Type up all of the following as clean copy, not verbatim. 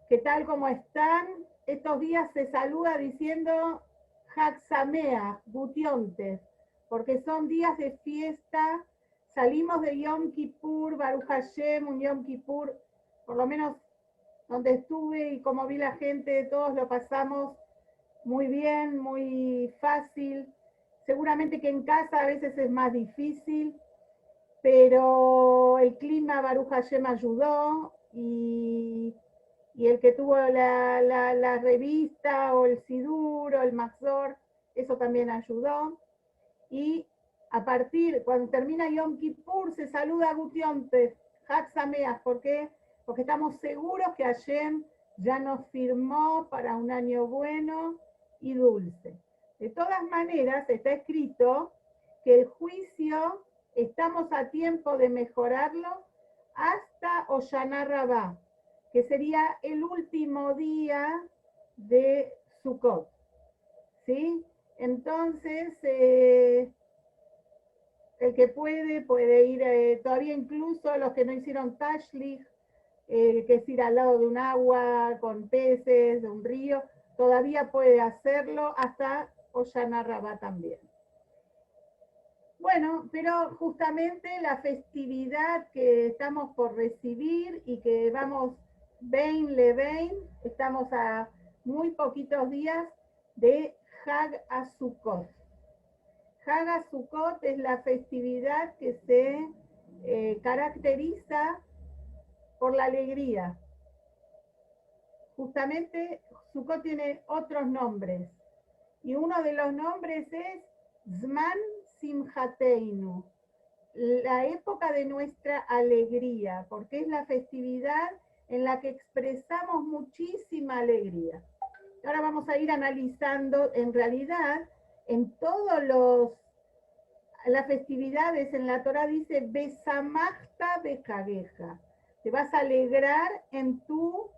¿Qué tal? ¿Cómo están? Estos días se saluda diciendo Hag Sameach, Gutiontes, porque son días de fiesta. Salimos de Yom Kippur, Baruch Hashem, un Yom Kippur, por lo menos donde estuve y como vi la gente, todos lo pasamos muy bien, muy fácil. Seguramente que en casa a veces es más difícil, pero el clima Baruch Hashem ayudó y el que tuvo la revista o el Sidur o el Mazor, eso también ayudó. Y a partir, cuando termina Yom Kippur, se saluda a Gutiontes, Hag Sameach. ¿Por qué? Porque estamos seguros que Hashem ya nos firmó para un año bueno y dulce. De todas maneras, está escrito que el juicio estamos a tiempo de mejorarlo hasta Hoshana Rabbah, que sería el último día de Sukkot. ¿Sí? Entonces, el que puede ir, todavía incluso los que no hicieron Tashlich, que es ir al lado de un agua con peces, de un río, todavía puede hacerlo hasta Hoshana Rabbah también. Bueno, pero justamente la festividad que estamos por recibir y que vamos Bein Lebein, estamos a muy poquitos días de Hag HaSukkot. Hag HaSukkot es la festividad que se caracteriza por la alegría. Justamente Sukkot tiene otros nombres y uno de los nombres es Zman Simchateinu, la época de nuestra alegría, porque es la festividad en la que expresamos muchísima alegría. Ahora vamos a ir analizando, en realidad, en todas las festividades en la Torah dice Besamachta Bejageja, te vas a alegrar en tu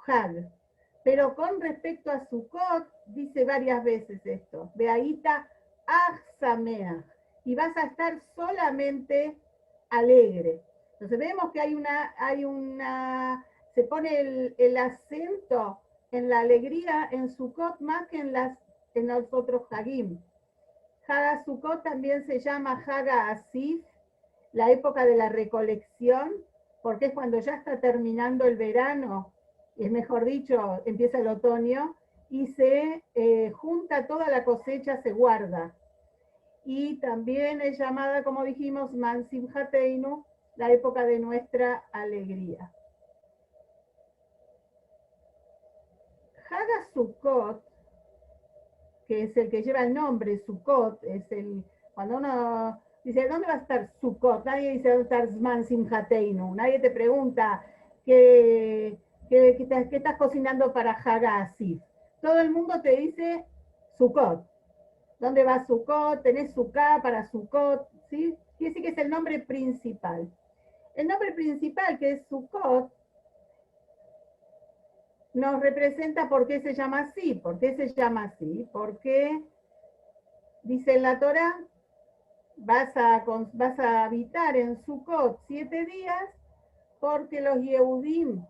Hag. Pero con respecto a Sukkot, dice varias veces esto, Beaita Ach Sameach, y vas a estar solamente alegre. Entonces vemos que se pone el acento en la alegría en Sukkot más que en los otros Hagim. Haga Sukkot también se llama Haga Asif, la época de la recolección, porque es cuando ya está terminando el verano, es mejor dicho, empieza el otoño, y se junta toda la cosecha, se guarda. Y también es llamada, como dijimos, Man Simchateinu, la época de nuestra alegría. Haga Sukkot, que es el que lleva el nombre Sukkot, cuando uno dice, ¿dónde va a estar Sukkot? Nadie dice, ¿dónde va a estar Zman Simchateinu? Nadie te pregunta qué estás cocinando para Haga Asif. Todo el mundo te dice Sukkot. ¿Dónde va Sukkot? Tenés Sukkah para Sukkot, ¿sí? Quiere decir que es el nombre principal. El nombre principal, que es Sukkot, nos representa por qué se llama así. ¿Por qué se llama así? Porque dice en la Torah, vas a habitar en Sukkot 7 días, porque los Yehudim,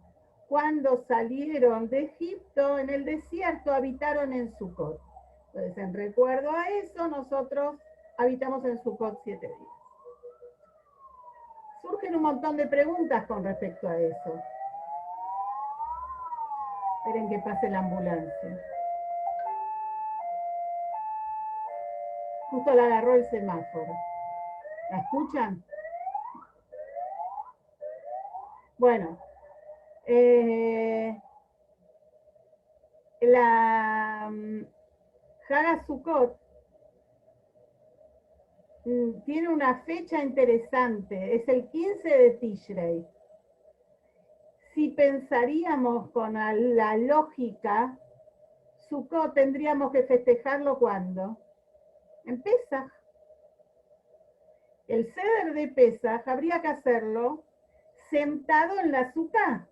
cuando salieron de Egipto, en el desierto, habitaron en Sukkot. Entonces, en recuerdo a eso, nosotros habitamos en Sukkot 7 días. Surgen un montón de preguntas con respecto a eso. Esperen que pase la ambulancia. Justo la agarró el semáforo. ¿La escuchan? Bueno, la Haga Sukkot tiene una fecha interesante, es el 15 de Tishrei. Si pensaríamos con la lógica, Sukkot tendríamos que festejarlo ¿cuándo? En Pesaj. El Seder de Pesaj habría que hacerlo sentado en la Sukkah.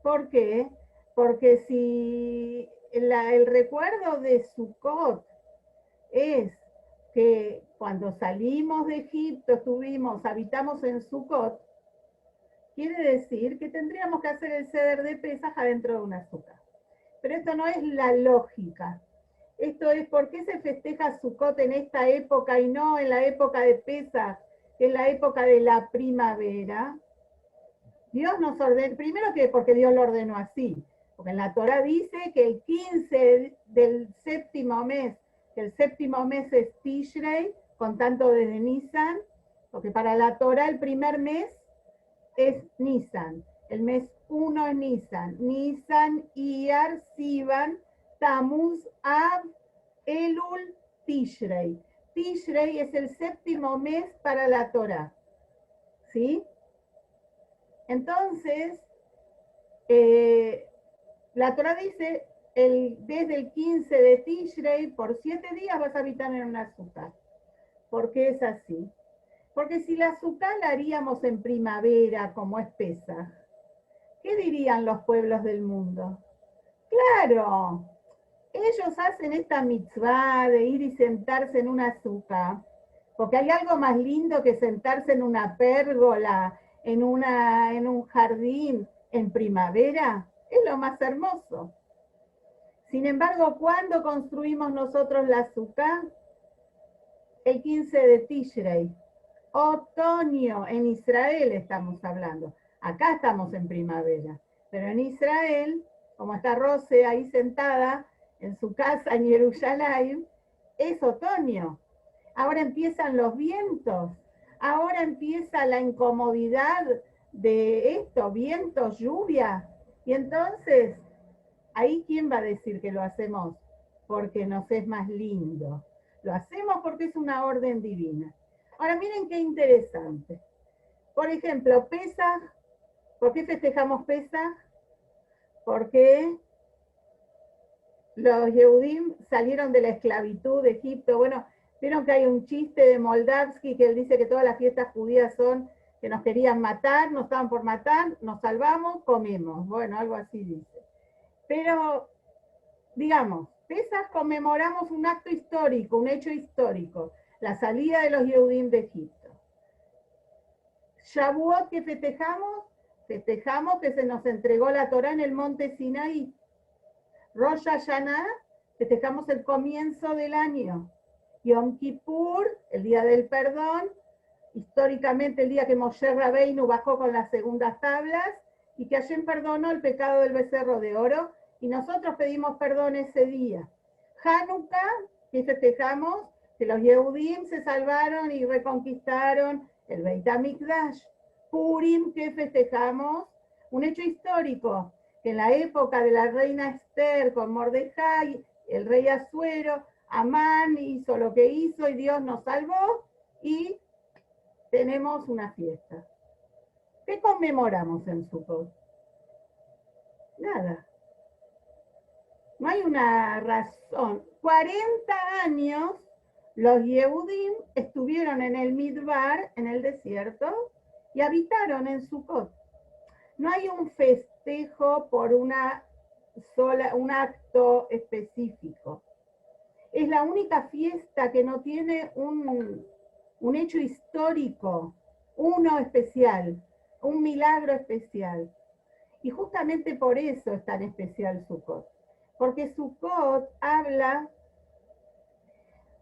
¿Por qué? Porque si el recuerdo de Sukkot es que cuando salimos de Egipto habitamos en Sukkot, quiere decir que tendríamos que hacer el Seder de Pesaj adentro de una azúcar. Pero esto no es la lógica. Esto es por qué se festeja Sukkot en esta época y no en la época de Pesaj, que es la época de la primavera. Dios nos ordenó, primero que porque Dios lo ordenó así, porque en la Torah dice que el 15 del séptimo mes, que el séptimo mes es Tishrei, contando desde Nisan, porque para la Torah el primer mes es Nisan, el mes 1 es Nisan, Nisan, Iyar, Sivan, Tamuz, Av, Elul, Tishrei. Tishrei es el séptimo mes para la Torah, ¿sí? Entonces, la Torah dice, desde el 15 de Tishrei, por 7 días vas a habitar en un azúcar. ¿Por qué es así? Porque si la azúcar la haríamos en primavera, como es Pesaj, ¿qué dirían los pueblos del mundo? Claro, ellos hacen esta mitzvah de ir y sentarse en una azúcar, porque hay algo más lindo que sentarse en una pérgola, en un jardín en primavera, es lo más hermoso. Sin embargo, ¿cuándo construimos nosotros la azúcar? El 15 de Tishrei, otoño, en Israel estamos hablando. Acá estamos en primavera, pero en Israel, como está Rose ahí sentada en su casa en Jerusalén, es otoño. Ahora empiezan los vientos, ahora empieza la incomodidad de esto, vientos, lluvia. Y entonces, ahí ¿quién va a decir que lo hacemos porque nos es más lindo? Lo hacemos porque es una orden divina. Ahora miren qué interesante. Por ejemplo, Pesaj, ¿por qué festejamos Pesaj? Porque los Yehudim salieron de la esclavitud de Egipto. Bueno, vieron que hay un chiste de Moldavsky que él dice que todas las fiestas judías son que nos querían matar, nos estaban por matar, nos salvamos, comemos. Bueno, algo así dice. Pero, digamos, Pesaj conmemoramos un acto histórico, un hecho histórico, la salida de los Yehudim de Egipto. Shavuot, que festejamos que se nos entregó la Torá en el monte Sinaí. Rosh Hashanah, festejamos el comienzo del año. Yom Kippur, el día del perdón, históricamente el día que Moshe Rabbeinu bajó con las segundas tablas y que Hashem perdonó el pecado del becerro de oro y nosotros pedimos perdón ese día. Hanukkah, que festejamos que los Yehudim se salvaron y reconquistaron el Beit HaMikdash. Purim, que festejamos un hecho histórico, que en la época de la reina Esther con Mordejai, el rey Asuero, Amán hizo lo que hizo y Dios nos salvó y tenemos una fiesta. ¿Qué conmemoramos en Sukkot? Nada. No hay una razón. 40 años los Yehudim estuvieron en el Midbar, en el desierto, y habitaron en Sukkot. No hay un festejo por un acto específico. Es la única fiesta que no tiene un hecho histórico, uno especial, un milagro especial. Y justamente por eso es tan especial Sukkot. Porque Sukkot habla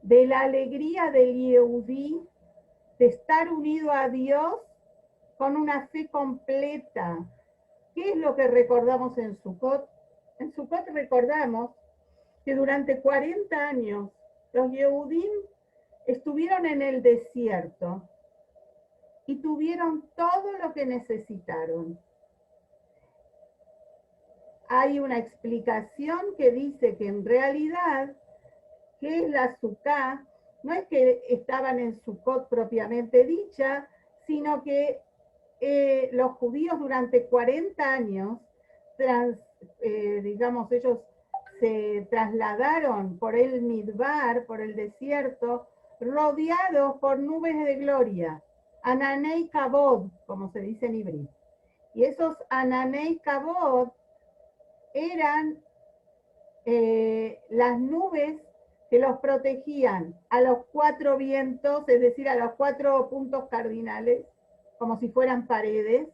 de la alegría del Yehudí de estar unido a Dios con una fe completa. ¿Qué es lo que recordamos en Sukkot? En Sukkot recordamos que durante 40 años los Yehudim estuvieron en el desierto y tuvieron todo lo que necesitaron. Hay una explicación que dice que en realidad, ¿qué es la Sukkah? No es que estaban en Sukkot propiamente dicha, sino que los judíos durante 40 años, digamos, ellos se trasladaron por el Midbar, por el desierto, rodeados por nubes de gloria, Ananei Kabod, como se dice en hebreo. Y esos Ananei Kabod eran las nubes que los protegían a los 4 vientos, es decir, a los 4 puntos cardinales, como si fueran paredes,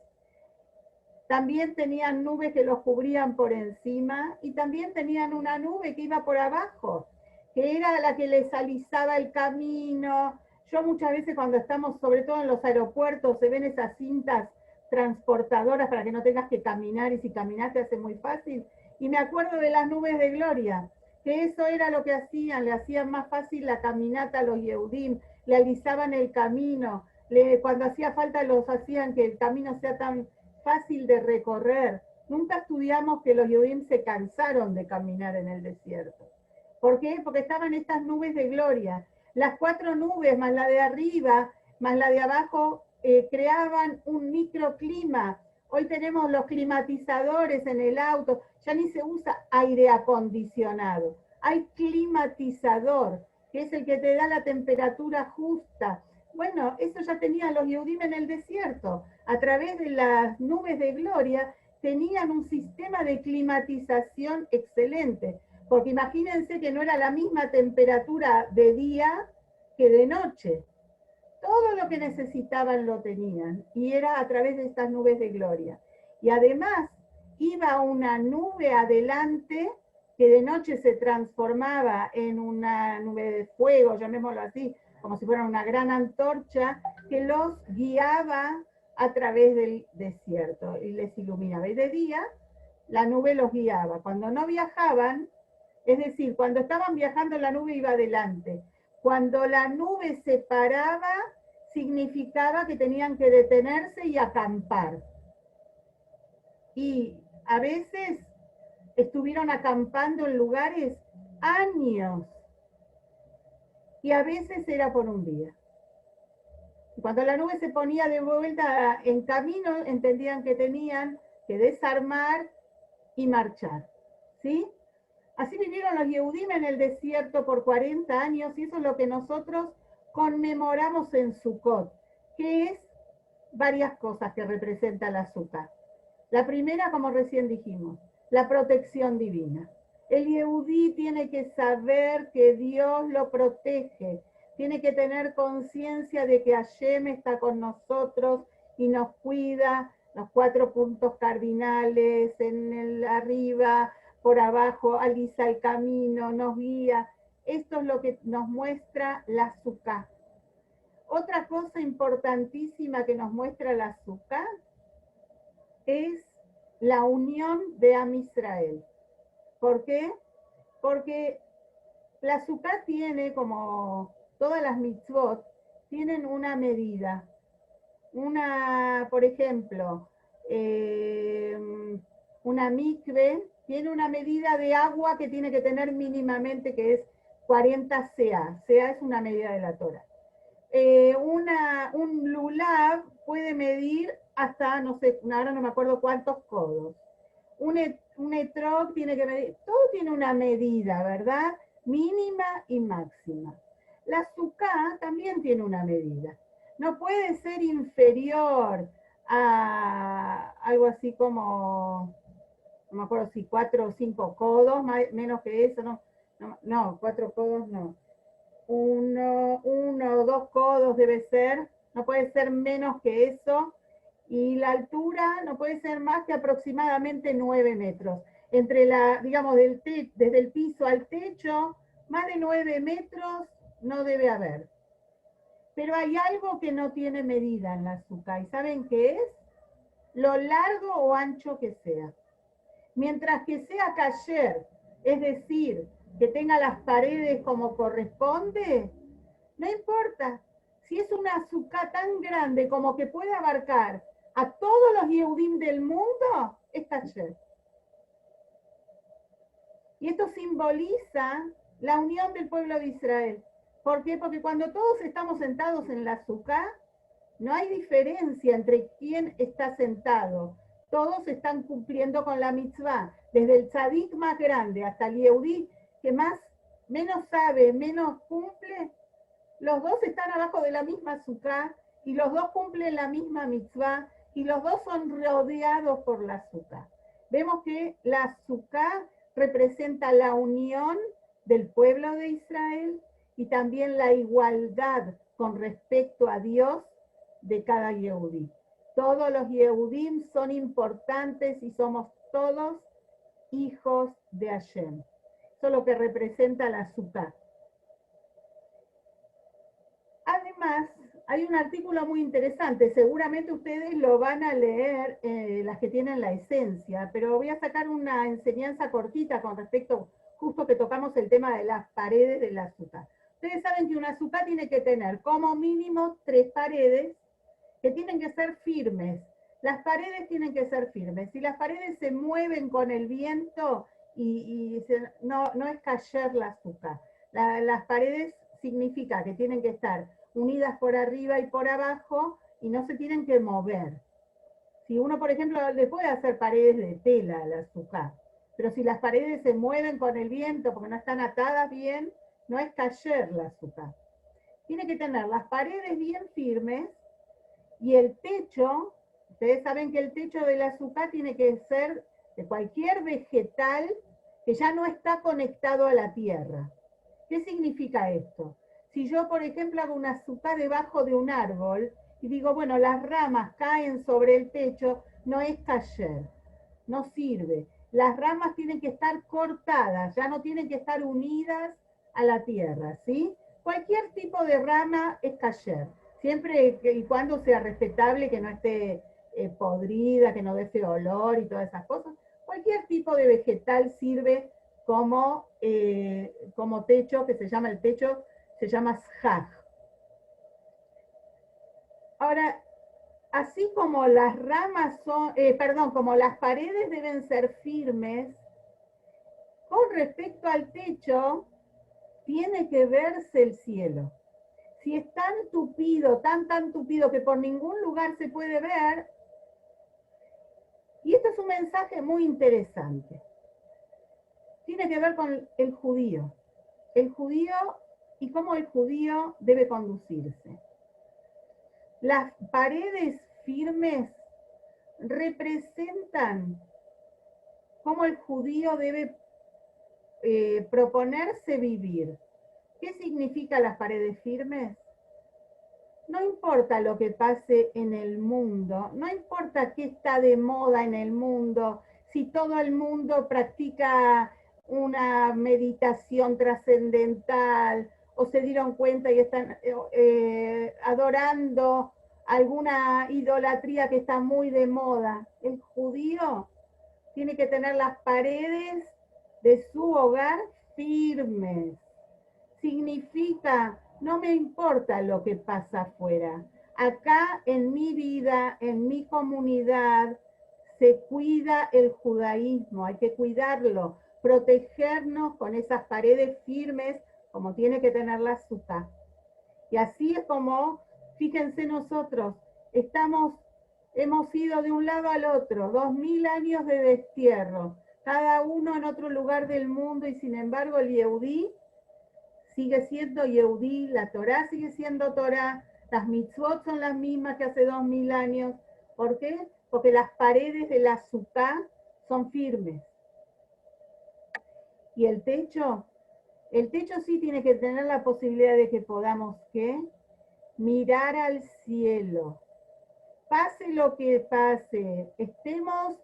también tenían nubes que los cubrían por encima y también tenían una nube que iba por abajo, que era la que les alisaba el camino. Yo muchas veces cuando estamos, sobre todo en los aeropuertos, se ven esas cintas transportadoras para que no tengas que caminar, y si caminas te hace muy fácil. Y me acuerdo de las nubes de gloria, que eso era lo que hacían, le hacían más fácil la caminata a los Yehudim, le alisaban el camino, cuando hacía falta los hacían que el camino sea tan fácil de recorrer. Nunca estudiamos que los Yehudim se cansaron de caminar en el desierto. ¿Por qué? Porque estaban estas nubes de gloria. Las 4 nubes, más la de arriba, más la de abajo, creaban un microclima. Hoy tenemos los climatizadores en el auto, ya ni se usa aire acondicionado. Hay climatizador, que es el que te da la temperatura justa. Bueno, eso ya tenían los Yehudim en el desierto. A través de las nubes de gloria tenían un sistema de climatización excelente. Porque imagínense que no era la misma temperatura de día que de noche. Todo lo que necesitaban lo tenían y era a través de estas nubes de gloria. Y además iba una nube adelante que de noche se transformaba en una nube de fuego, llamémoslo así, como si fuera una gran antorcha, que los guiaba a través del desierto y les iluminaba. Y de día la nube los guiaba. Cuando no viajaban, es decir, cuando estaban viajando la nube iba adelante. Cuando la nube se paraba, significaba que tenían que detenerse y acampar. Y a veces estuvieron acampando en lugares años. Y a veces era por un día. Cuando la nube se ponía de vuelta en camino, entendían que tenían que desarmar y marchar. ¿Sí? Así vivieron los Yehudim en el desierto por 40 años y eso es lo que nosotros conmemoramos en Sukkot, que es varias cosas que representa la azúcar. La primera, como recién dijimos, la protección divina. El Yehudí tiene que saber que Dios lo protege, tiene que tener conciencia de que Hashem está con nosotros y nos cuida, los 4 puntos cardinales, en el arriba, por abajo, alisa el camino, nos guía. Esto es lo que nos muestra la azúcar. Otra cosa importantísima que nos muestra la azúcar es la unión de Am Israel. ¿Por qué? Porque la azúcar tiene, como todas las mitzvot, tienen una medida. Por ejemplo, una mikve tiene una medida de agua que tiene que tener mínimamente, que es 40 CA. CA es una medida de la Torah. Un lulav puede medir hasta, no sé, ahora no me acuerdo cuántos codos. Un etrog tiene que medir, todo tiene una medida, ¿verdad? Mínima y máxima. La azúcar también tiene una medida. No puede ser inferior a algo así como, no me acuerdo si 4 o 5 codos, menos que eso, no, 4 codos no. 1 o 2 codos debe ser, no puede ser menos que eso, y la altura no puede ser más que aproximadamente 9 metros. Entre digamos, desde el piso al techo, más de 9 metros no debe haber. Pero hay algo que no tiene medida en la azúcar, ¿y saben qué es? Lo largo o ancho que sea. Mientras que sea kasher, es decir, que tenga las paredes como corresponde, no importa. Si es una azúcar tan grande como que puede abarcar a todos los Yehudim del mundo, es kasher. Y esto simboliza la unión del pueblo de Israel. ¿Por qué? Porque cuando todos estamos sentados en la azúcar, no hay diferencia entre quién está sentado. Todos están cumpliendo con la mitzvah. Desde el tzadik más grande hasta el Yehudí que menos sabe, menos cumple, los dos están abajo de la misma azúcar y los dos cumplen la misma mitzvah y los dos son rodeados por la azúcar. Vemos que la azúcar representa la unión del pueblo de Israel y también la igualdad con respecto a Dios de cada Yehudí. Todos los Yehudim son importantes y somos todos hijos de Hashem. Eso es lo que representa la Sukkah. Además, hay un artículo muy interesante, seguramente ustedes lo van a leer, las que tienen la esencia, pero voy a sacar una enseñanza cortita con respecto, justo que tocamos el tema de las paredes de la Sukkah. Ustedes saben que una Sukkah tiene que tener como mínimo 3 paredes que tienen que ser firmes. Las paredes tienen que ser firmes. Si las paredes se mueven con el viento no es kasher la Sukkah. Las paredes significa que tienen que estar unidas por arriba y por abajo y no se tienen que mover. Si uno, por ejemplo, le puede hacer paredes de tela a la Sukkah, pero si las paredes se mueven con el viento porque no están atadas bien, no es kasher la Sukkah. Tiene que tener las paredes bien firmes y el techo, ustedes saben que el techo de la Sukkah tiene que ser de cualquier vegetal que ya no está conectado a la tierra. ¿Qué significa esto? Si yo, por ejemplo, hago una Sukkah debajo de un árbol y digo, bueno, las ramas caen sobre el techo, no es kasher, no sirve. Las ramas tienen que estar cortadas, ya no tienen que estar unidas a la tierra, ¿sí? Cualquier tipo de rama es kasher, siempre y cuando sea respetable, que no esté podrida, que no dé feo olor y todas esas cosas. Cualquier tipo de vegetal sirve como techo, que se llama el techo, se llama shaj. Ahora, así como las ramas son, como las paredes deben ser firmes, con respecto al techo, tiene que verse el cielo. Si es tan tupido, tan tupido que por ningún lugar se puede ver, y esto es un mensaje muy interesante, tiene que ver con el judío y cómo el judío debe conducirse. Las paredes firmes representan cómo el judío debe proponerse vivir. ¿Qué significa las paredes firmes? No importa lo que pase en el mundo, no importa qué está de moda en el mundo, si todo el mundo practica una meditación trascendental o se dieron cuenta y están adorando alguna idolatría que está muy de moda. El judío tiene que tener las paredes de su hogar firmes. Significa, no me importa lo que pasa afuera. Acá en mi vida, en mi comunidad, se cuida el judaísmo, hay que cuidarlo, protegernos con esas paredes firmes como tiene que tener la Sukkah. Y así es como, fíjense nosotros, hemos ido de un lado al otro, 2000 años de destierro, cada uno en otro lugar del mundo y sin embargo el Yehudí sigue siendo Yehudí, la Torá sigue siendo Torá, las mitzvot son las mismas que hace 2000 años. ¿Por qué? Porque las paredes de la Sukkah son firmes. Y el techo sí tiene que tener la posibilidad de que podamos, ¿qué? Mirar al cielo. Pase lo que pase, estemos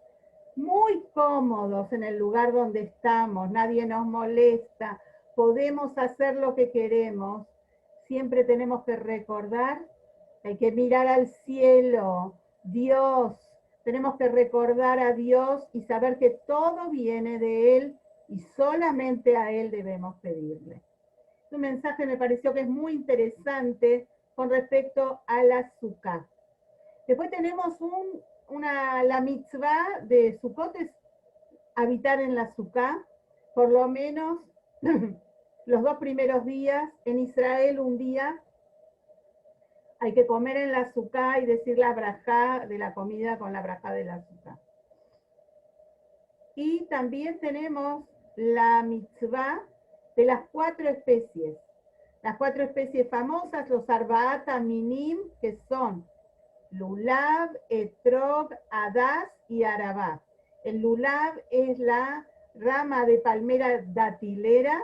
muy cómodos en el lugar donde estamos, nadie nos molesta, podemos hacer lo que queremos, siempre tenemos que recordar, hay que mirar al cielo, Dios, tenemos que recordar a Dios y saber que todo viene de Él y solamente a Él debemos pedirle. Un mensaje me pareció que es muy interesante con respecto a la Sukkah. Después tenemos la mitzvah de Sukkot, es habitar en la Sukkah, por lo menos los 2 primeros días. En Israel un día hay que comer en la Sukkah y decir la brajá de la comida con la brajá de la Sukkah. Y también tenemos la mitzvah de las 4 especies. Las 4 especies famosas, los Arbaat Minim, que son Lulav, Etrog, Adás y Arabá. El Lulav es la rama de palmera datilera,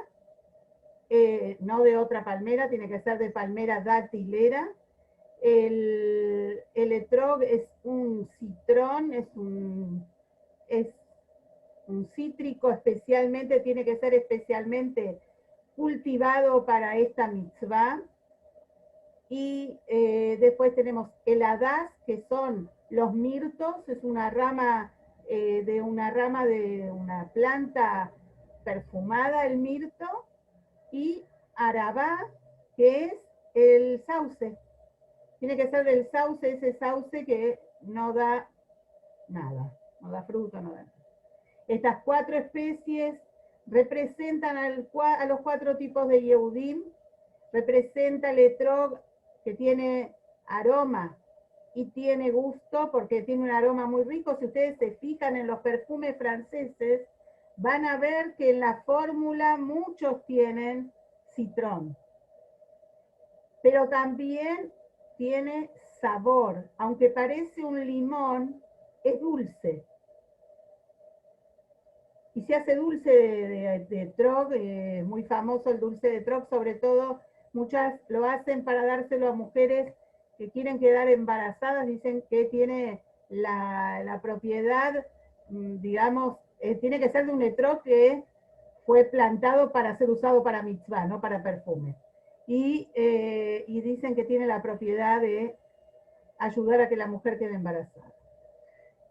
no de otra palmera, tiene que ser de palmera datilera. El etrog es un citrón, es un cítrico especialmente, tiene que ser especialmente cultivado para esta mitzvah. Y después tenemos el hadás, que son los mirtos, es una rama de una planta perfumada, el mirto, y arabá, que es el sauce. Tiene que ser del sauce, ese sauce que no da nada, no da fruto, no da nada. Estas 4 especies representan a los 4 tipos de Yehudim. Representa el etrog, que tiene aroma y tiene gusto, porque tiene un aroma muy rico. Si ustedes se fijan en los perfumes franceses, van a ver que en la fórmula muchos tienen citrón. Pero también tiene sabor. Aunque parece un limón, es dulce. Y se hace dulce de etrog, muy famoso el dulce de etrog, sobre todo muchas lo hacen para dárselo a mujeres que quieren quedar embarazadas, dicen que tiene la propiedad, digamos, tiene que ser de un etrog que fue plantado para ser usado para mitzvah, no para perfume. Y dicen que tiene la propiedad de ayudar a que la mujer quede embarazada.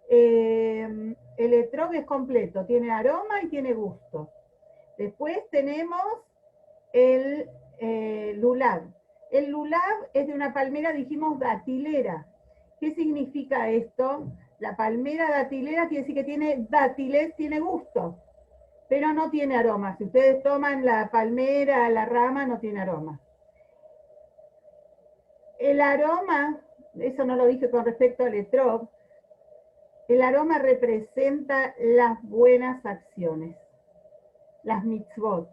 El etrog es completo, tiene aroma y tiene gusto. Después tenemos el lulav. El lulav es de una palmera, dijimos, datilera. ¿Qué significa esto? La palmera datilera quiere decir que tiene dátiles, tiene gusto, pero no tiene aroma. Si ustedes toman la palmera, la rama, no tiene aroma. El aroma, eso no lo dije con respecto al etrog, el aroma representa las buenas acciones, las mitzvot.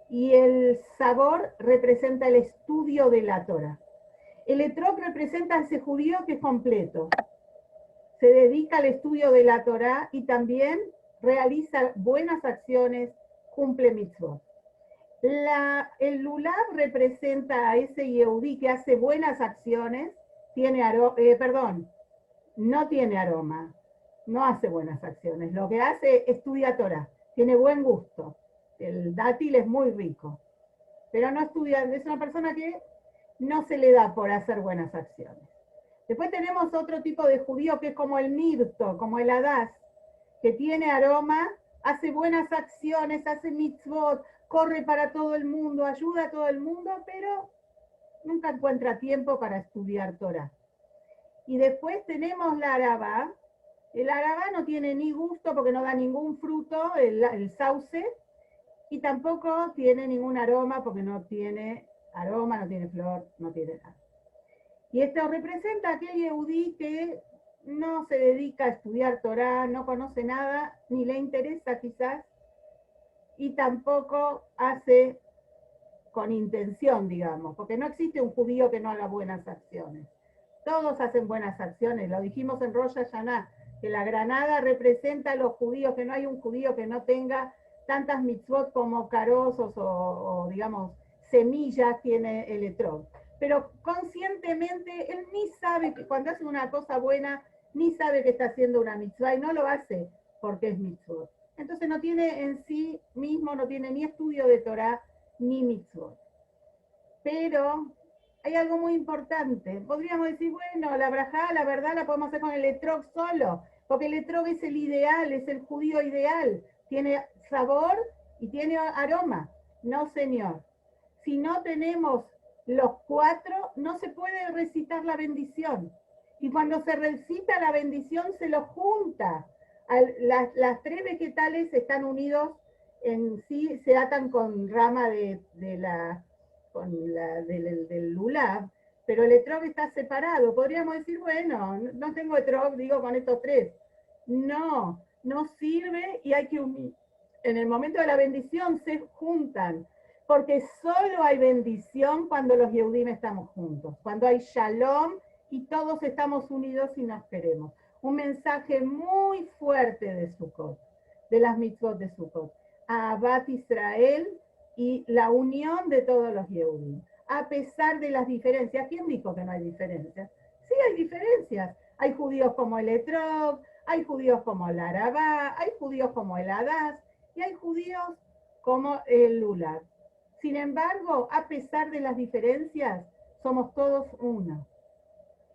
Y el sabor representa el estudio de la Torah. El etrog representa a ese judío que es completo. Se dedica al estudio de la Torah y también realiza buenas acciones, cumple mitzvot. El lulav representa a ese yehudí que hace buenas acciones, no tiene aroma, no hace buenas acciones. Lo que hace, estudia Torah, tiene buen gusto. El dátil es muy rico, pero no estudia, es una persona que no se le da por hacer buenas acciones. Después tenemos otro tipo de judío que es como el mirto, como el hadás, que tiene aroma, hace buenas acciones, hace mitzvot, corre para todo el mundo, ayuda a todo el mundo, pero nunca encuentra tiempo para estudiar Torah. Y después tenemos la arabá. El arabá no tiene ni gusto porque no da ningún fruto, el sauce, y tampoco tiene ningún aroma porque no tiene aroma, no tiene flor, no tiene nada. Y esto representa a aquel yehudí que no se dedica a estudiar Torah, no conoce nada, ni le interesa quizás, y tampoco hace con intención, digamos, porque no existe un judío que no haga buenas acciones. Todos hacen buenas acciones, lo dijimos en Rosh Hashanah, que la granada representa a los judíos, que no hay un judío que no tenga tantas mitzvot como carozos o digamos, semillas tiene el etrog. Pero conscientemente él ni sabe que cuando hace una cosa buena, ni sabe que está haciendo una mitzvah y no lo hace porque es mitzvot. Entonces no tiene en sí mismo, no tiene ni estudio de Torah ni mitzvot. Pero hay algo muy importante. Podríamos decir, bueno, la brajá, la verdad, la podemos hacer con el etrog solo, porque el etrog es el ideal, es el judío ideal. Tiene sabor y tiene aroma. No, señor. Si no tenemos los 4, no se puede recitar la bendición. Y cuando se recita la bendición, se lo junta. Las 3 vegetales están unidos en sí, se atan con rama del lulav, pero el etrog está separado. Podríamos decir, bueno, no tengo etrog, digo con estos 3. No, no sirve y hay que unir. En el momento de la bendición se juntan, porque solo hay bendición cuando los Yehudim estamos juntos, cuando hay shalom y todos estamos unidos y nos queremos. Un mensaje muy fuerte de Sukkot, de las mitzvot de Sukkot. Ahavat Israel y la unión de todos los Yehudim. a pesar de las diferencias. ¿Quién dijo que no hay diferencias? Sí hay diferencias. Hay judíos como el Etrog, hay judíos como el Arabá, hay judíos como el Adás, y hay judíos como el Lulav. Sin embargo, a pesar de las diferencias, somos todos uno.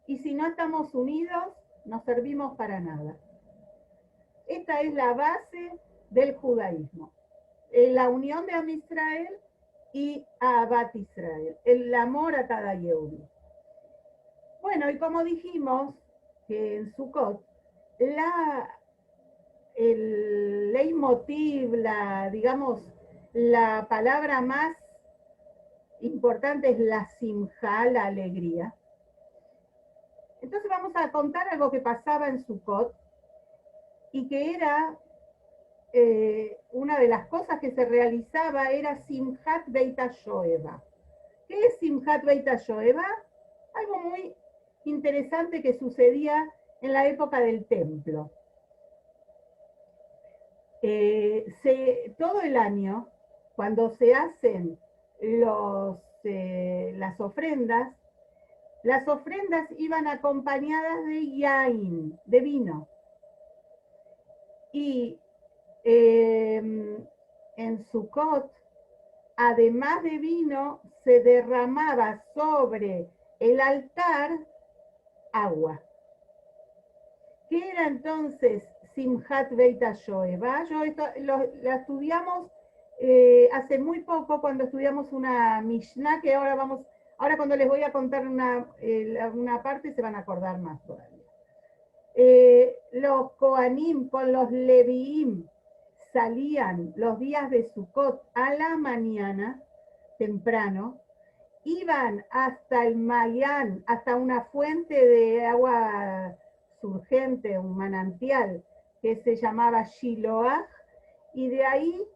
Y si no estamos unidos, no servimos para nada. Esta es la base del judaísmo. La unión de Am Israel y Ahavat Israel, el amor a cada Yehudi. Bueno, y como dijimos que en Sukkot, el leitmotiv, digamos, la palabra más importante es la simja, la alegría. Entonces vamos a contar algo que pasaba en Sukkot y que era una de las cosas que se realizaba era Simchat Beit HaShoeva. ¿Qué es Simchat Beit HaShoeva? Algo muy interesante que sucedía en la época del templo. Todo el año, cuando se hacen las ofrendas iban acompañadas de yain, de vino. Y en Sukkot, además de vino, se derramaba sobre el altar agua. ¿Qué era entonces Simchat Beit HaShoeva? La estudiamos hace muy poco cuando estudiamos una Mishnah, que ahora cuando les voy a contar una parte se van a acordar más todavía. Los Kohanim con los Leviim salían los días de Sukkot a la mañana, temprano, iban hasta el Mayán, hasta una fuente de agua surgente, un manantial que se llamaba Shiloach, y de ahí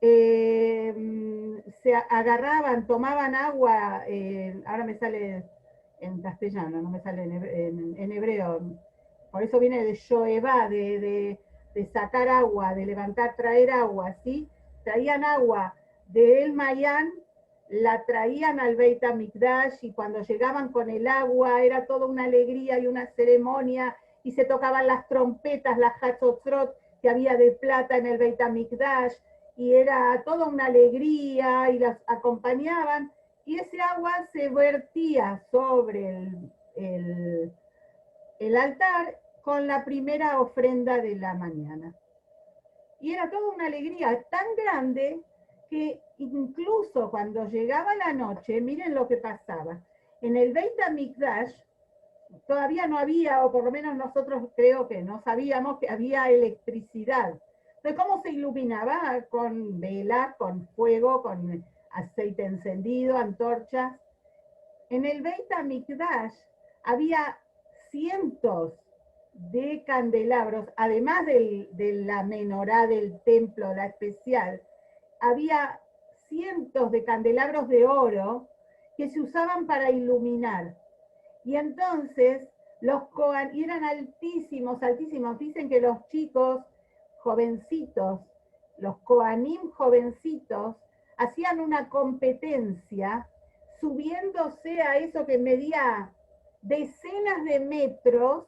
se agarraban, tomaban agua, ahora me sale en castellano, no me sale en hebreo, por eso viene de Shoeva, de sacar agua, de levantar, traer agua, ¿sí? Traían agua del Mayán, la traían al Beit HaMikdash, y cuando llegaban con el agua era toda una alegría y una ceremonia, y se tocaban las trompetas, las hatzotzrot que había de plata en el Beit HaMikdash, y era toda una alegría, y las acompañaban, y ese agua se vertía sobre el altar con la primera ofrenda de la mañana. Y era toda una alegría tan grande que incluso cuando llegaba la noche, miren lo que pasaba. En el Beit HaMikdash todavía no había, o por lo menos nosotros creo que no sabíamos que había electricidad. Entonces, ¿cómo se iluminaba? Con vela, con fuego, con aceite encendido, antorchas. En el Beit HaMikdash había cientos de candelabros, además de la menorá del templo, la especial, había cientos de candelabros de oro que se usaban para iluminar. Y entonces los Kohan eran altísimos, altísimos. Dicen que los chicos jovencitos, los Kohanim jovencitos, hacían una competencia subiéndose a eso que medía decenas de metros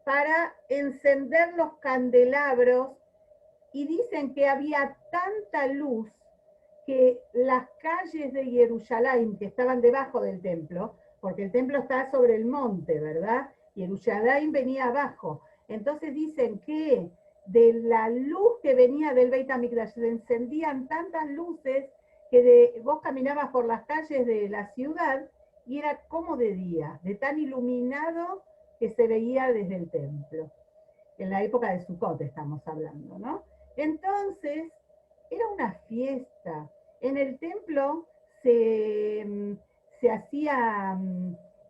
para encender los candelabros, y dicen que había tanta luz que las calles de Jerusalén, que estaban debajo del templo, porque el templo está sobre el monte, ¿verdad? Jerusalén venía abajo. Entonces dicen que de la luz que venía del Beit HaMikdash se encendían tantas luces que vos caminabas por las calles de la ciudad y era como de día, de tan iluminado que se veía desde el templo. En la época de Sukkot estamos hablando, ¿no? Entonces, era una fiesta. En el templo se hacía,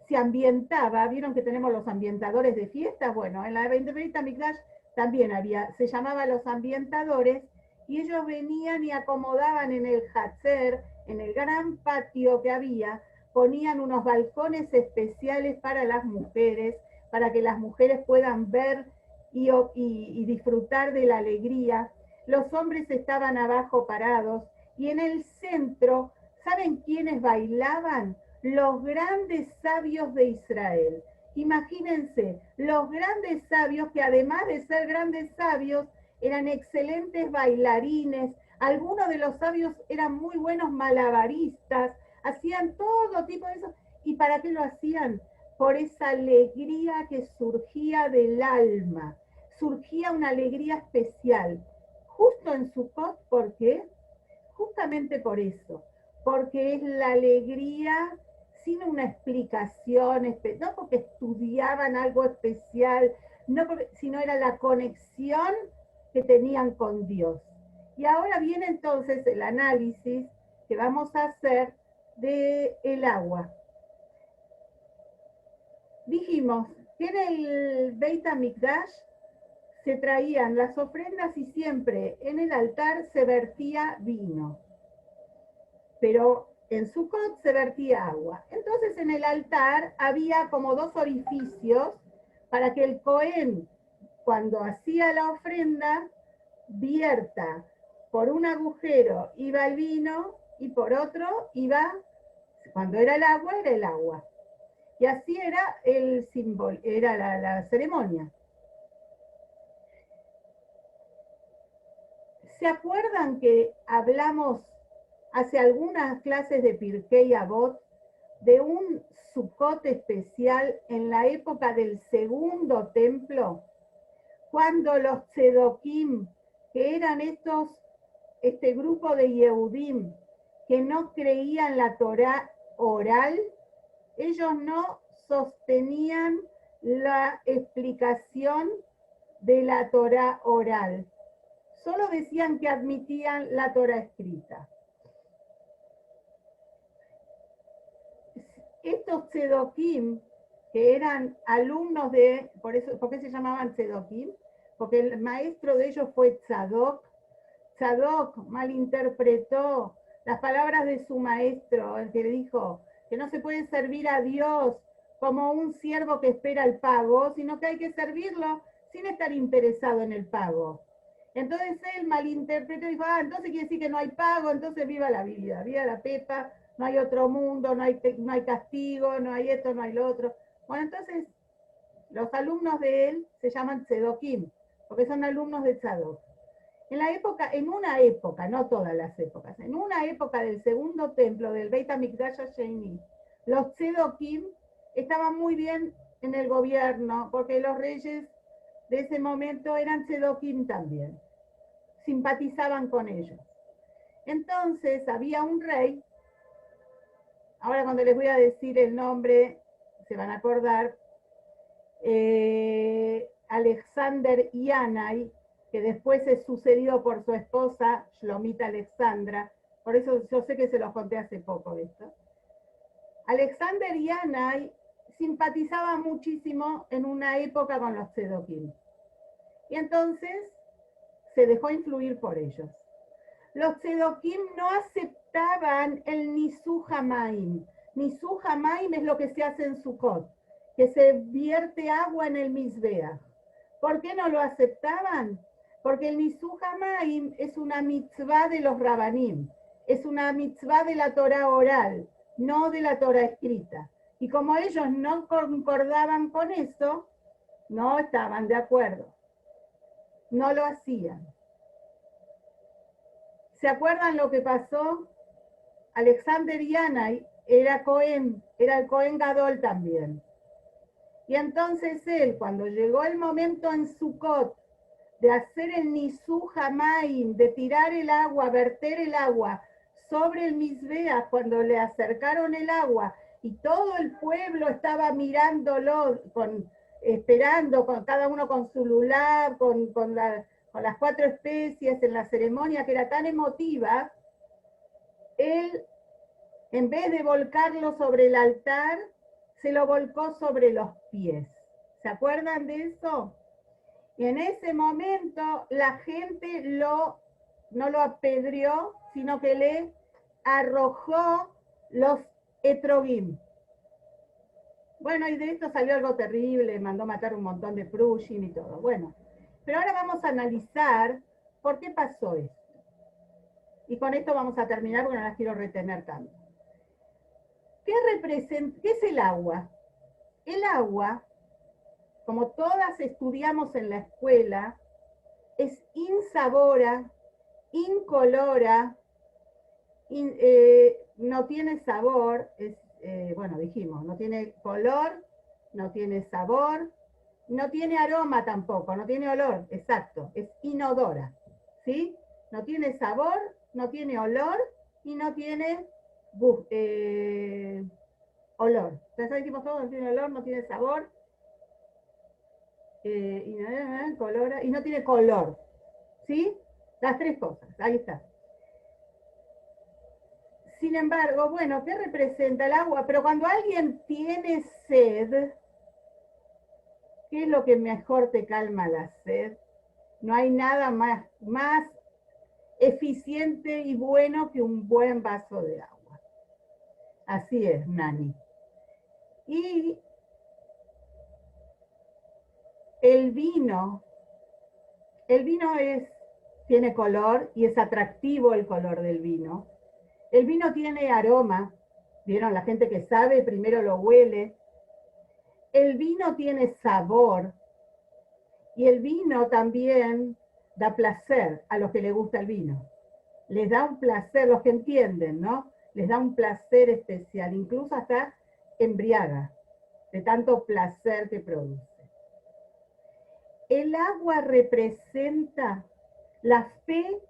se ambientaba, vieron que tenemos los ambientadores de fiestas, bueno, en la Beit HaMikdash también se llamaban los ambientadores, y ellos venían y acomodaban en el Hatzer, en el gran patio que había, ponían unos balcones especiales para las mujeres, para que las mujeres puedan ver y disfrutar de la alegría. Los hombres estaban abajo parados, y en el centro ¿Saben quiénes bailaban? Los grandes sabios de Israel. Imagínense, los grandes sabios que además de ser grandes sabios, eran excelentes bailarines. Algunos de los sabios eran muy buenos malabaristas, hacían todo tipo de eso. ¿Y para qué lo hacían? Por esa alegría que surgía del alma. Surgía una alegría especial. Justo en Sukkot, ¿por qué? Justamente por eso, porque es la alegría sin una explicación, no porque estudiaban algo especial, no porque, sino era la conexión que tenían con Dios. Y ahora viene entonces el análisis que vamos a hacer del agua. Dijimos que en el Beit HaMikdash se traían las ofrendas y siempre en el altar se vertía vino, pero en Sukkot se vertía agua. Entonces en el altar había como dos orificios para que el Cohen, cuando hacía la ofrenda, vierta por un agujero iba el vino y por otro iba, cuando era el agua, era el agua. Y así era el símbolo, era la ceremonia. ¿Se acuerdan que hablamos hace algunas clases de Pirkei Avot de un Sukkot especial en la época del segundo templo, cuando los Tzedokim, que eran este grupo de Yehudim que no creían la Torá oral, ellos no sostenían la explicación de la Torá oral, solo decían que admitían la Torá escrita. Estos Tzedokim, que eran alumnos de, ¿por qué se llamaban Tzedokim? Porque el maestro de ellos fue Tzadok. Tzadok malinterpretó las palabras de su maestro, el que le dijo que no se puede servir a Dios como un siervo que espera el pago, sino que hay que servirlo sin estar interesado en el pago. Entonces él malinterpretó y dijo, entonces quiere decir que no hay pago, entonces viva la vida, viva la pepa, no hay otro mundo, no hay castigo, no hay esto, no hay lo otro. Bueno, entonces los alumnos de él se llaman Tzedokim, porque son alumnos de Tzadok. En una época, no todas las épocas, en una época del segundo templo del Beit HaMikdash Hasheni, los Tzedokim estaban muy bien en el gobierno, porque los reyes de ese momento eran Tzedokim también, simpatizaban con ellos. Entonces había un rey, ahora cuando les voy a decir el nombre, se van a acordar, Alexander Yanai, que después es sucedido por su esposa, Shlomita Alexandra, por eso yo sé que se los conté hace poco esto. Alexander Yanai simpatizaba muchísimo en una época con los Tzedokim, y entonces se dejó influir por ellos. Los Tzedokim no aceptaban el Nisu Hamaim. Nisu Hamaim es lo que se hace en Sukkot, que se vierte agua en el Mizbeach. ¿Por qué no lo aceptaban? Porque el Nisu Hamaim es una mitzvah de los Rabanim, es una mitzvah de la Torah oral, no de la Torah escrita. Y como ellos no concordaban con eso, no estaban de acuerdo, no lo hacían. ¿Se acuerdan lo que pasó? Alexander Yanai era Cohen, era el Cohen Gadol también. Y entonces él, cuando llegó el momento en Sukkot de hacer el Nisu Hamaim, de tirar el agua, verter el agua sobre el Mizbeach, cuando le acercaron el agua y todo el pueblo estaba mirándolo, esperando, cada uno con su lulav, con las 4 especies en la ceremonia que era tan emotiva, él, en vez de volcarlo sobre el altar, se lo volcó sobre los pies. ¿Se acuerdan de eso? Y en ese momento la gente no lo apedreó, sino que le arrojó los etrogim. Bueno, y de esto salió algo terrible, mandó matar un montón de prushim y todo. Bueno, pero ahora vamos a analizar por qué pasó esto. Y con esto vamos a terminar porque no las quiero retener tanto. ¿Qué es el agua? El agua, como todas estudiamos en la escuela, es insabora, incolora, no tiene sabor, bueno, dijimos, no tiene color, no tiene sabor, no tiene aroma tampoco, no tiene olor, exacto, es inodora, ¿sí? No tiene sabor, no tiene olor y no tiene olor. Entonces dijimos todo, no tiene olor, no tiene sabor, colora, y no tiene color, ¿sí? Las tres cosas, ahí está. Sin embargo, bueno, ¿qué representa el agua? Pero cuando alguien tiene sed, ¿qué es lo que mejor te calma la sed? No hay nada más eficiente y bueno que un buen vaso de agua. Así es, Nani. Y el vino tiene color y es atractivo el color del vino. El vino tiene aroma, ¿vieron? La gente que sabe primero lo huele. El vino tiene sabor y el vino también da placer a los que les gusta el vino. Les da un placer, los que entienden, ¿no? Les da un placer especial, incluso hasta embriaga, de tanto placer que produce. El agua representa la fe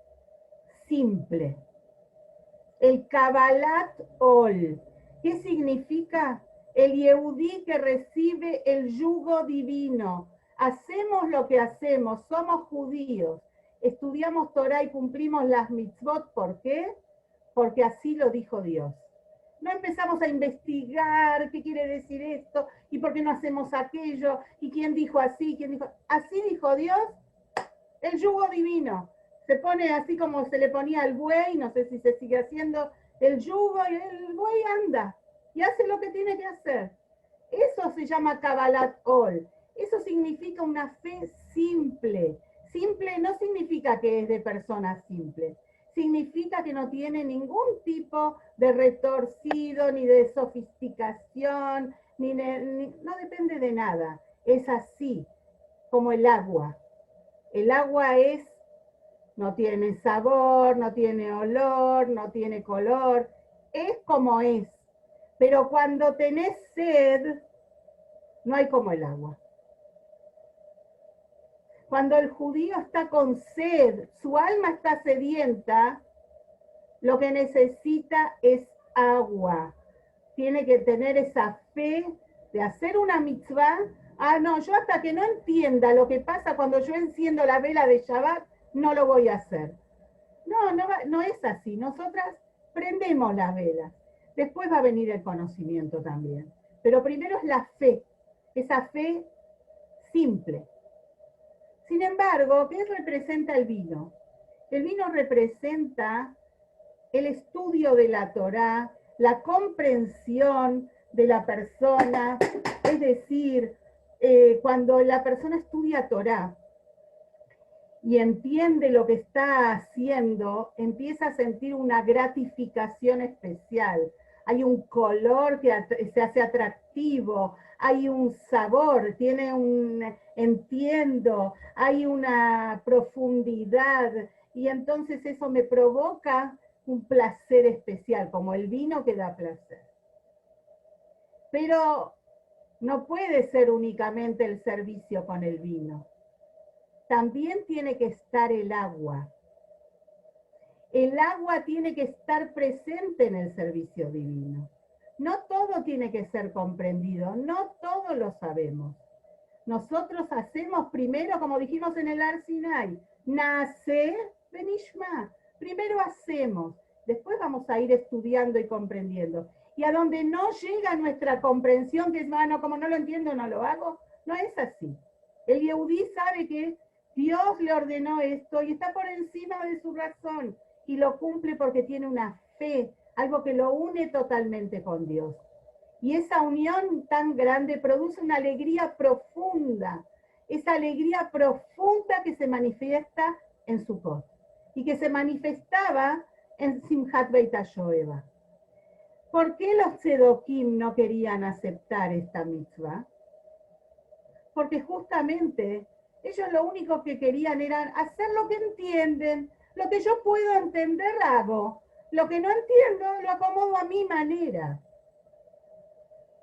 simple, el Kabbalat Ol. ¿Qué significa? El Yehudí que recibe el yugo divino. Hacemos lo que hacemos, somos judíos, estudiamos Torah y cumplimos las mitzvot. ¿Por qué? Porque así lo dijo Dios. No empezamos a investigar qué quiere decir esto y por qué no hacemos aquello y quién dijo así, quién dijo. Así dijo Dios, el yugo divino. Se pone así como se le ponía al buey, no sé si se sigue haciendo el yugo, y el buey anda y hace lo que tiene que hacer. Eso se llama Kabbalat Ol. Eso significa una fe simple. Simple no significa que es de personas simples. Significa que no tiene ningún tipo de retorcido, ni de sofisticación, no depende de nada. Es así, como el agua. El agua no tiene sabor, no tiene olor, no tiene color, es como es. Pero cuando tenés sed, no hay como el agua. Cuando el judío está con sed, su alma está sedienta, lo que necesita es agua. Tiene que tener esa fe de hacer una mitzvah. Ah, no, yo hasta que no entienda lo que pasa cuando yo enciendo la vela de Shabbat, no lo voy a hacer. No es así. Nosotras prendemos las velas. Después va a venir el conocimiento también. Pero primero es la fe, esa fe simple. Sin embargo, ¿qué representa el vino? El vino representa el estudio de la Torá, la comprensión de la persona, es decir, cuando la persona estudia Torá y entiende lo que está haciendo, empieza a sentir una gratificación especial. Hay un color que se hace atractivo, hay un sabor, tiene un entiendo, hay una profundidad, y entonces eso me provoca un placer especial, como el vino que da placer. Pero no puede ser únicamente el servicio con el vino. También tiene que estar el agua. El agua tiene que estar presente en el servicio divino. No todo tiene que ser comprendido, no todo lo sabemos. Nosotros hacemos primero, como dijimos en el Har Sinai, nace benishma. Primero hacemos, después vamos a ir estudiando y comprendiendo. Y a donde no llega nuestra comprensión, que es, bueno, como no lo entiendo, no lo hago, no es así. El Yehudí sabe que Dios le ordenó esto y está por encima de su razón y lo cumple porque tiene una fe, algo que lo une totalmente con Dios. Y esa unión tan grande produce una alegría profunda, esa alegría profunda que se manifiesta en Sukkot y que se manifestaba en Simchat Beit HaShoeva. ¿Por qué los Tzedokim no querían aceptar esta mitzvah? Porque justamente ellos lo único que querían era hacer lo que entienden, lo que yo puedo entender hago, lo que no entiendo lo acomodo a mi manera.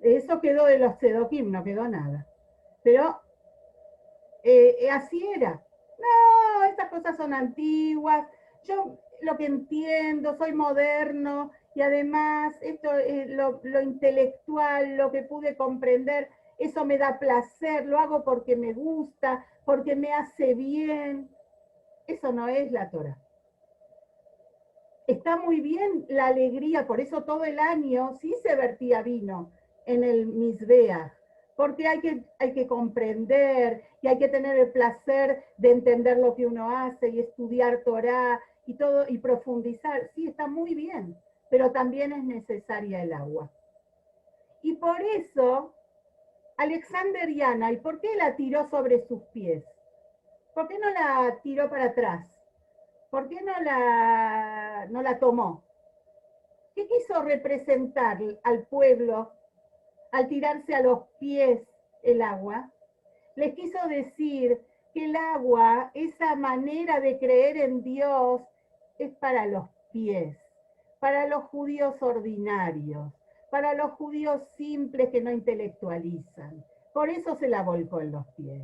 Eso quedó de los Tzedokim, no quedó nada. Pero así era. No, estas cosas son antiguas, yo lo que entiendo, soy moderno, y además esto lo intelectual, lo que pude comprender, eso me da placer, lo hago porque me gusta, porque me hace bien. Eso no es la Torah. Está muy bien la alegría, por eso todo el año sí se vertía vino en el Mizbeach, porque hay que comprender y hay que tener el placer de entender lo que uno hace y estudiar Torah y todo y profundizar. Sí, está muy bien, pero también es necesaria el agua. Y por eso Alexander Yana, ¿y por qué la tiró sobre sus pies? ¿Por qué no la tiró para atrás? ¿Por qué no la tomó? ¿Qué quiso representar al pueblo al tirarse a los pies el agua? Les quiso decir que el agua, esa manera de creer en Dios, es para los pies, para los judíos ordinarios, para los judíos simples que no intelectualizan. Por eso se la volcó en los pies.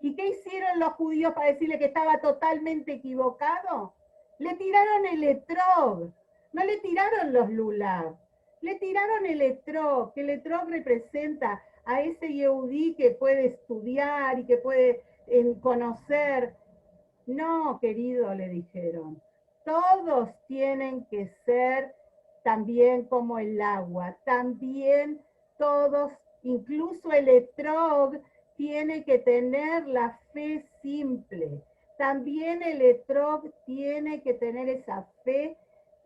¿Y qué hicieron los judíos para decirle que estaba totalmente equivocado? Le tiraron el etrog, no le tiraron los lulav, le tiraron el etrog, que el etrog representa a ese Yehudí que puede estudiar y que puede conocer. No, querido, le dijeron, todos tienen que ser también como el agua, también todos, incluso el etrog, tiene que tener la fe simple. También el etrog tiene que tener esa fe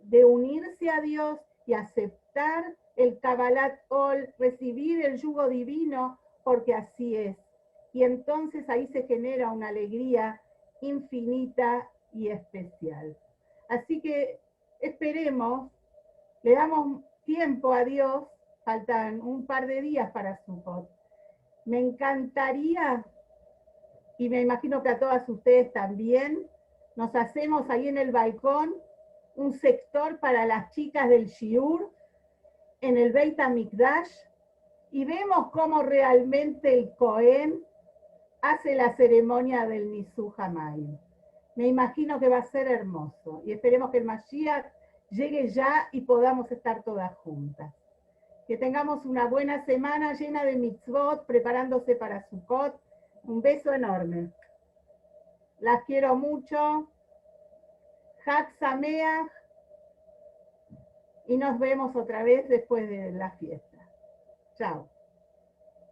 de unirse a Dios y aceptar el Kabbalat Ol, recibir el yugo divino, porque así es. Y entonces ahí se genera una alegría infinita y especial. Así que esperemos, le damos tiempo a Dios, faltan un par de días para Sukkot. Me encantaría, y me imagino que a todas ustedes también, nos hacemos ahí en el balcón un sector para las chicas del Shiur en el Beit HaMikdash y vemos cómo realmente el Cohen hace la ceremonia del Nisuj Hamayim. Me imagino que va a ser hermoso y esperemos que el Mashiach llegue ya y podamos estar todas juntas. Que tengamos una buena semana llena de mitzvot, preparándose para Sukkot. Un beso enorme. Las quiero mucho. Chag Sameach. Y nos vemos otra vez después de la fiesta. Chao.